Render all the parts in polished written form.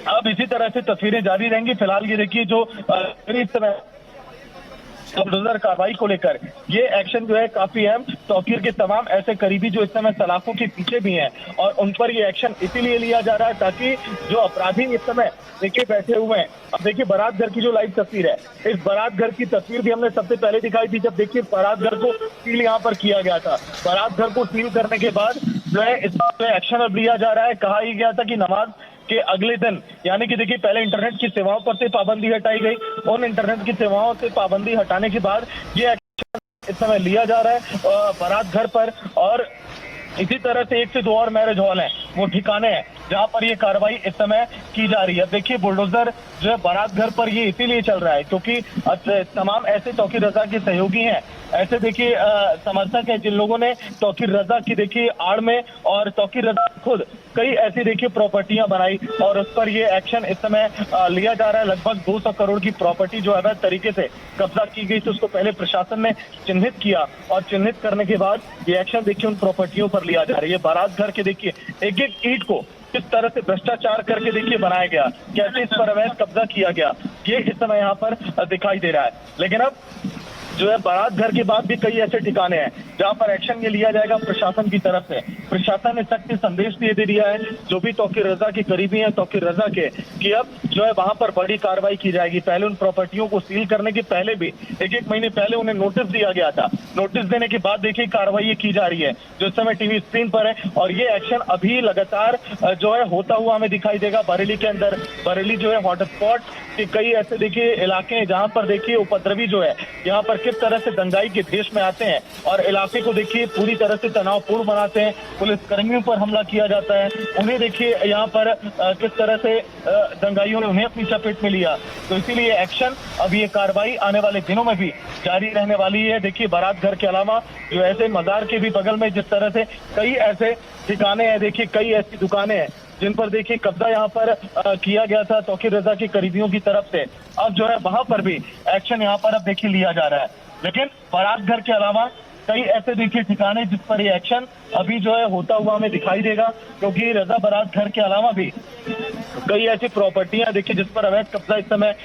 अब इसी तरह से तस्वीरें जारी रहेंगी। फिलहाल ये देखिए जो इस समय बुलडोजर कार्रवाई को लेकर ये एक्शन जो है काफी अहम। तौकीर के तमाम ऐसे करीबी जो इस समय सलाखों के पीछे भी हैं और उन पर ये एक्शन इसीलिए लिया जा रहा है ताकि जो अपराधी इस समय देखिए बैठे हुए हैं। अब देखिए बारात घर की जो लाइव तस्वीर है, इस बारात घर की तस्वीर भी हमने सबसे पहले दिखाई थी जब देखिए बारात घर को सील यहाँ पर किया गया था। बारात घर को सील करने के बाद जो है इस पर एक्शन अब लिया जा रहा है। कहा ही गया था कि नमाज के अगले दिन यानी कि देखिए पहले इंटरनेट की सेवाओं पर से पाबंदी हटाई गई। उन इंटरनेट की सेवाओं से पाबंदी हटाने के बाद ये एक्शन इस समय लिया जा रहा है बारात घर पर। और इसी तरह से 1 से 2 और मैरिज हॉल हैं, वो ठिकाने हैं जहां पर ये कार्रवाई इस समय की जा रही है। देखिए बुलडोजर जो है बारात घर पर ये इसीलिए चल रहा है क्योंकि तमाम ऐसे तौकीर रजा के सहयोगी हैं, ऐसे देखिए समर्थक हैं जिन लोगों ने तौकीर रजा की देखिए आड़ में और तौकीर रजा खुद कई ऐसी देखिए प्रॉपर्टियां बनाई और उस पर ये एक्शन इस समय लिया जा रहा है। लगभग 200 करोड़ की प्रॉपर्टी जो अवैध तरीके से कब्जा की गई थी उसको पहले प्रशासन ने चिन्हित किया और चिन्हित करने के बाद ये एक्शन देखिए उन प्रॉपर्टियों पर लिया जा रहा है। ये बारात घर के देखिए एक एक ईंट को किस तरह से भ्रष्टाचार करके देखिए बनाया गया, कैसे इस पर अवैध कब्जा किया गया, ये इस समय यहाँ पर दिखाई दे रहा है। लेकिन अब जो है बारात घर के बाद भी कई ऐसे ठिकाने हैं जहां पर एक्शन ये लिया जाएगा प्रशासन की तरफ से। प्रशासन ने सख्त संदेश भी दे दिया है जो भी तौकीर रजा के करीबी हैं तौकीर रजा के कि अब जो है वहां पर बड़ी कार्रवाई की जाएगी। पहले उन प्रॉपर्टियों को सील करने के पहले भी एक महीने पहले उन्हें नोटिस दिया गया था। नोटिस देने के बाद देखिए कार्रवाई की जा रही है जो इस समय टीवी स्क्रीन पर है और ये एक्शन अभी लगातार जो है होता हुआ हमें दिखाई देगा। बरेली के अंदर बरेली जो है हॉटस्पॉट के कई ऐसे देखिए इलाके हैं जहां पर देखिए उपद्रवी जो है यहाँ पर किस तरह से दंगाई के देश में आते हैं और इलाके को देखिए पूरी तरह से तनावपूर्ण बनाते हैं। पुलिस कर्मियों पर हमला किया जाता है, उन्हें देखिए यहाँ पर किस तरह से दंगाइयों ने उन्हें अपनी चपेट में लिया। तो इसीलिए एक्शन अब ये कार्रवाई आने वाले दिनों में भी जारी रहने वाली है। देखिए बारात घर के अलावा जो ऐसे मजार के भी बगल में जिस तरह से कई ऐसे ठिकाने हैं, देखिए कई ऐसी दुकानें हैं जिन पर देखिए कब्जा यहाँ पर किया गया था तौकीर रजा के करीबियों की तरफ से। अब जो है वहां पर भी एक्शन यहाँ पर अब देखिए लिया जा रहा है। लेकिन बारात घर के अलावा कई ऐसे देखिए ठिकाने जिस पर ये एक्शन अभी जो है होता हुआ हमें दिखाई देगा क्योंकि रजा बारात घर के अलावा भी कई ऐसी प्रॉपर्टियां देखिए जिस पर अवैध कब्जा इस समय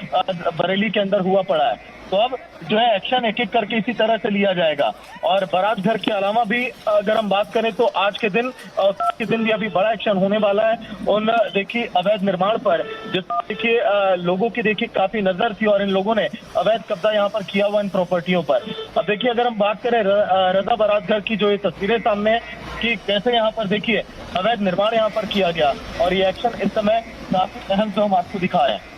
बरेली के अंदर हुआ पड़ा है। तो अब जो है एक्शन एक एक करके इसी तरह से लिया जाएगा। और बारात घर के अलावा भी अगर हम बात करें तो आज के दिन भी अभी बड़ा एक्शन होने वाला है उन देखिए अवैध निर्माण पर जिस देखिए लोगों की देखिए काफी नजर थी और इन लोगों ने अवैध कब्जा यहाँ पर किया हुआ इन प्रॉपर्टियों पर। अब देखिए अगर हम बात करें रजा बारात घर की जो ये तस्वीरें सामने कि कैसे यहाँ पर देखिए अवैध निर्माण यहाँ पर किया गया और ये एक्शन इस समय काफी अहम जो हम आपको दिखा रहे हैं।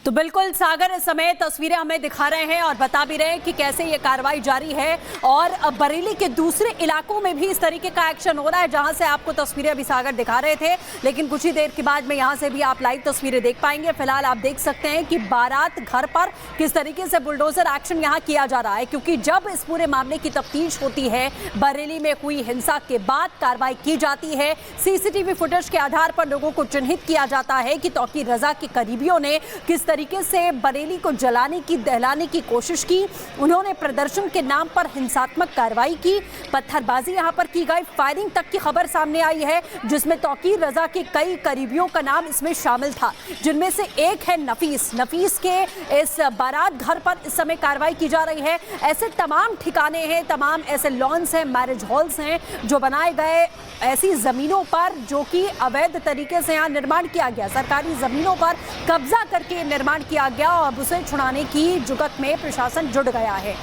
तो बिल्कुल सागर इस समय तस्वीरें हमें दिखा रहे हैं और बता भी रहे हैं कि कैसे ये कार्रवाई जारी है और बरेली के दूसरे इलाकों में भी इस तरीके का एक्शन हो रहा है जहां से आपको तस्वीरें अभी सागर दिखा रहे थे। लेकिन कुछ ही देर के बाद में यहां से भी आप लाइव तस्वीरें देख पाएंगे। फिलहाल आप देख सकते हैं कि बारात घर पर किस तरीके से बुलडोजर एक्शन यहाँ किया जा रहा है क्योंकि जब इस पूरे मामले की तफ्तीश होती है बरेली में हुई हिंसा के बाद कार्रवाई की जाती है। सीसीटीवी फुटेज के आधार पर लोगों को चिन्हित किया जाता है कि तौकीर रजा के करीबियों ने किस तरीके से बरेली को जलाने की दहलाने की कोशिश की। उन्होंने प्रदर्शन के नाम पर हिंसात्मक कार्रवाई की, पत्थरबाजी यहां पर की गई, फायरिंग तक की खबर सामने आई है जिसमें तौकीर रजा के कई करीबियों का नाम इसमें शामिल था जिनमें से एक है नफीस के इस बारात घर पर इस समय कार्रवाई की जा रही है। ऐसे तमाम ठिकाने हैं, तमाम ऐसे लॉन्स हैं, मैरिज हॉल्स हैं जो बनाए गए ऐसी जमीनों पर जो कि अवैध तरीके से यहाँ निर्माण किया गया, सरकारी जमीनों पर कब्जा करके निर्माण किया गया और उसे छुड़ाने की जुगत में प्रशासन जुट गया है।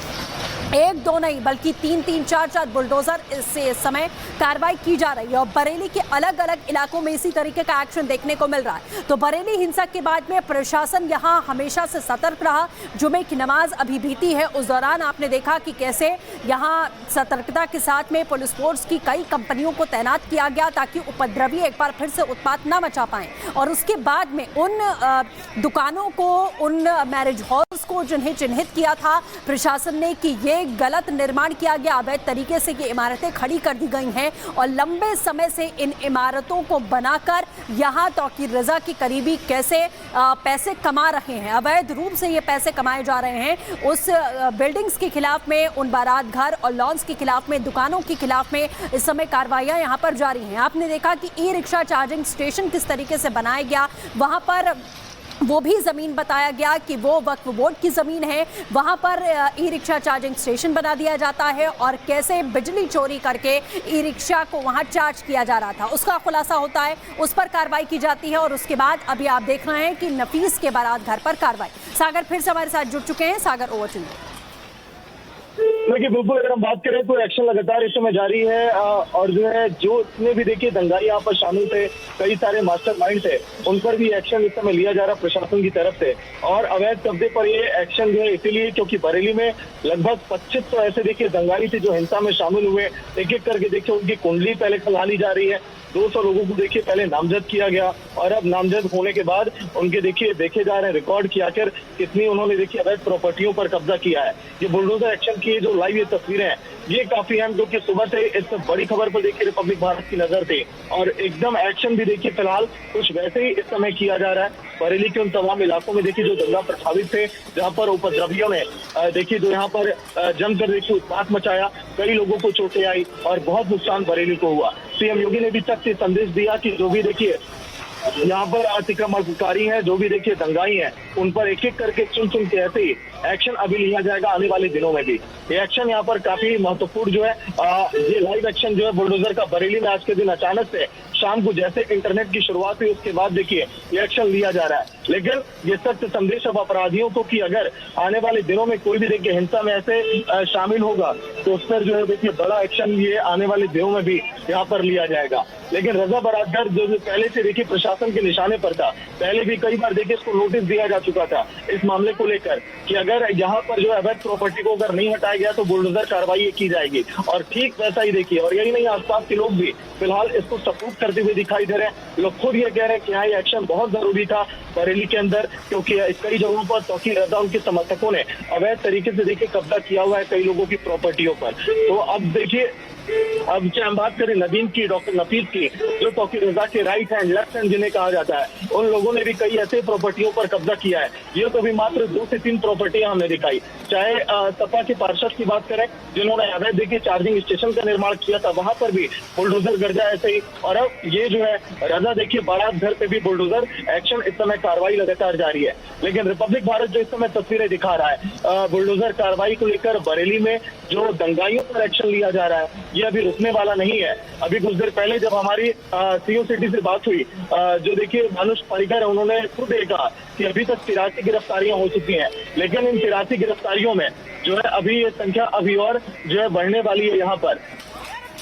एक दो नहीं बल्कि 3-3, 4-4 बुलडोजर इससे इस समय कार्रवाई की जा रही है और बरेली के अलग अलग इलाकों में इसी तरीके का एक्शन देखने को मिल रहा है। तो बरेली हिंसा के बाद में प्रशासन यहां हमेशा से सतर्क रहा। जुमे की नमाज अभी बीती है, उस दौरान आपने देखा कि कैसे यहां सतर्कता के साथ में पुलिस फोर्स की कई कंपनियों को तैनात किया गया ताकि उपद्रवी एक बार फिर से उत्पात न मचा पाएं। और उसके बाद में उन दुकानों को, उन मैरिज हॉल्स को जिन्हें चिन्हित किया था प्रशासन ने कि ये में गलत निर्माण किया गया, अवैध तरीके से ये इमारतें खड़ी कर दी गई हैं और लंबे समय से इन इमारतों को बनाकर यहाँ तौकीर रजा के करीबी कैसे पैसे कमा रहे हैं, अवैध रूप से ये पैसे कमाए जा रहे हैं। उस बिल्डिंग्स के खिलाफ में, उन बारात घर और लॉन्स के खिलाफ में, दुकानों के खिलाफ में इस समय कार्रवाइयाँ यहाँ पर जारी हैं। आपने देखा कि ई रिक्शा चार्जिंग स्टेशन किस तरीके से बनाया गया, वहाँ पर वो भी ज़मीन बताया गया कि वो वक्फ बोर्ड की ज़मीन है, वहाँ पर ई रिक्शा चार्जिंग स्टेशन बना दिया जाता है और कैसे बिजली चोरी करके ई रिक्शा को वहाँ चार्ज किया जा रहा था, उसका खुलासा होता है, उस पर कार्रवाई की जाती है। और उसके बाद अभी आप देख रहे हैं कि नफीस के बारात घर पर कार्रवाई। सागर फिर से हमारे साथ जुड़ चुके हैं। सागर, ओवर टू यू। देखिए बिल्कुल, अगर हम बात करें तो एक्शन लगातार इस समय जारी है और जो है जो इसमें भी देखिए दंगाई यहाँ पर शामिल थे, कई सारे मास्टरमाइंड थे, उन पर भी एक्शन इस समय लिया जा रहा प्रशासन की तरफ से। और अवैध कब्जे पर ये एक्शन जो है इसीलिए क्योंकि बरेली में लगभग 25 तो ऐसे देखिए दंगाई थे जो हिंसा में शामिल हुए। एक एक करके देखिए उनकी कुंडली पहले खंगाली जा रही है, 200 लोगों को देखिए पहले नामजद किया गया और अब नामजद होने के बाद उनके देखिए देखे जा रहे हैं रिकॉर्ड की आखिर कितनी उन्होंने देखिए अवैध प्रॉपर्टियों पर कब्जा किया है। ये बुलडोजर एक्शन की जो लाइव ये तस्वीरें हैं ये काफी अहम, क्योंकि सुबह से इस बड़ी खबर पर देखिए रिपब्लिक भारत की नजर थी और एकदम एक्शन भी देखिए फिलहाल कुछ वैसे ही इस समय किया जा रहा है। बरेली के उन तमाम इलाकों में देखिए जो दंगा प्रभावित थे, जहाँ पर उपद्रवियों ने देखिए जो यहाँ पर जमकर देखिए उत्पात मचाया, कई लोगों को चोटें आई और बहुत नुकसान बरेली को हुआ। सीएम योगी ने भी सख्त संदेश दिया कि जो भी देखिए यहाँ पर अतिक्रमणकारी हैं, जो भी देखिए दंगाई हैं, उन पर एक एक करके चुन चुन के ऐसे ही एक्शन अभी लिया जाएगा आने वाले दिनों में भी। ये एक्शन यहाँ पर काफी महत्वपूर्ण जो है, ये लाइव एक्शन जो है बुलडोजर का बरेली में आज के दिन अचानक से शाम को जैसे इंटरनेट की शुरुआत हुई उसके बाद देखिए ये एक्शन लिया जा रहा है। लेकिन ये सख्त संदेश अब अपराधियों को कि अगर आने वाले दिनों में कोई भी देखिए हिंसा में ऐसे शामिल होगा तो उस पर जो है देखिए बड़ा एक्शन ये आने वाले दिनों में भी यहाँ पर लिया जाएगा। लेकिन रजा बारात जो पहले से देखिए प्रशासन के निशाने पर था, पहले भी कई बार देखिए इसको नोटिस दिया जा चुका था इस मामले को लेकर कि अगर यहाँ पर जो अवैध प्रॉपर्टी को अगर नहीं हटाया गया तो बुलडोजर कार्रवाई की जाएगी। और ठीक वैसा ही देखिए, और यही नहीं आसपास के लोग भी फिलहाल इसको सपोर्ट करते हुए दिखाई दे रहे हैं। लोग खुद ये कह रहे हैं कि हाँ ये एक्शन बहुत जरूरी था बरेली के अंदर, क्योंकि कई जगहों पर तौकीर रजा उनके समर्थकों ने अवैध तरीके से देखिए कब्जा किया हुआ है कई लोगों की प्रॉपर्टियों पर। तो अब देखिए, अब चाहे हम बात करें नदीम की, डॉक्टर नफीस की, जो तौकीर रजा के राइट हैंड लेफ्ट हैंड जिन्हें कहा जाता है, उन लोगों ने भी कई ऐसे प्रॉपर्टियों पर कब्जा किया है। ये तो भी मात्र 2 से 3 प्रॉपर्टियां हमने दिखाई। चाहे सपा के पार्षद की बात करें जिन्होंने अवैध देखिए चार्जिंग स्टेशन का निर्माण किया था, वहां पर भी बुलडोजर गर्जा ऐसे ही। और अब ये जो है रजा देखिए बारात घर पे भी बुलडोजर एक्शन, इस समय कार्रवाई लगातार जारी है। लेकिन रिपब्लिक भारत जो इस समय तस्वीरें दिखा रहा है बुलडोजर कार्रवाई को लेकर बरेली में जो दंगाइयों पर एक्शन लिया जा रहा है ये अभी रुकने वाला नहीं है। अभी कुछ देर पहले जब हमारी सीओ सिटी से बात हुई, जो देखिए मानुष पारिकर है, उन्होंने खुद कहा कि अभी तक 83 गिरफ्तारियां हो चुकी हैं। लेकिन इन 83 गिरफ्तारियों में जो है अभी ये संख्या अभी और जो है बढ़ने वाली है यहाँ पर।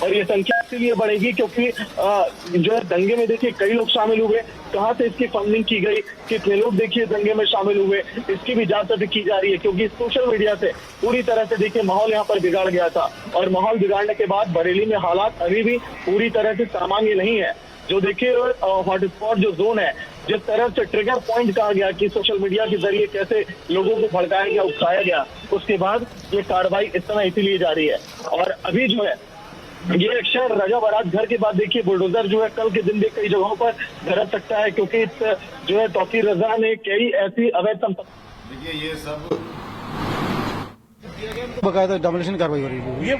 और ये संख्या इसलिए बढ़ेगी क्योंकि जो है दंगे में देखिए कई लोग शामिल हुए, कहाँ से इसकी फंडिंग की गई, कितने लोग देखिए दंगे में शामिल हुए, इसकी भी जांच अभी की जा रही है। क्योंकि सोशल मीडिया से पूरी तरह से देखिए माहौल यहाँ पर बिगाड़ गया था और माहौल बिगाड़ने के बाद बरेली में हालात अभी भी पूरी तरह से सामान्य नहीं है। जो देखिए हॉटस्पॉट जो जोन है, जिस तरह से ट्रिगर पॉइंट कहा गया कि सोशल मीडिया के जरिए कैसे लोगों को भड़काया गया, उकसाया गया, उसके बाद ये कार्रवाई इस समय इसीलिए जारी है। और अभी जो है ये एक्शन रजा बारात घर के बाद देखिए बुलडोजर जो है कल के दिन भी कई जगहों पर धरक सकता है, क्योंकि इस जो है तौकीर रजा ने कई ऐसी अवैध संपत्ति देखिए ये सब बकायदा डोमिनेशन कार्रवाई हो रही है। ये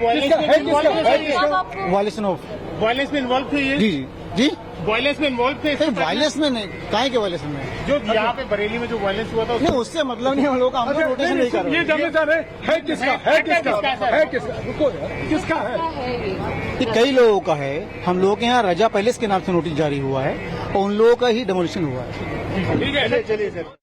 वायलेशन ऑफ वायलेंस में इन्वॉल्व थे, ये जी जी वायलेंस में इन्वॉल्व थे। वायलेंस में नहीं, काहे के वायलेशन में? जो यहाँ पे बरेली में जो वायलेंस हुआ था नहीं, उससे मतलब नहीं, हम लोग का हम लोग रोटेशन नहीं कर ये रहे। जानना चाह रहे है किसका है किसका है ये कई लोगों का है। हम लोग के यहाँ रजा पैलेस के नाम से नोटिस जारी हुआ है और उन लोगों का ही डेमोलिशन हुआ है। ठीक है, चलिए सर।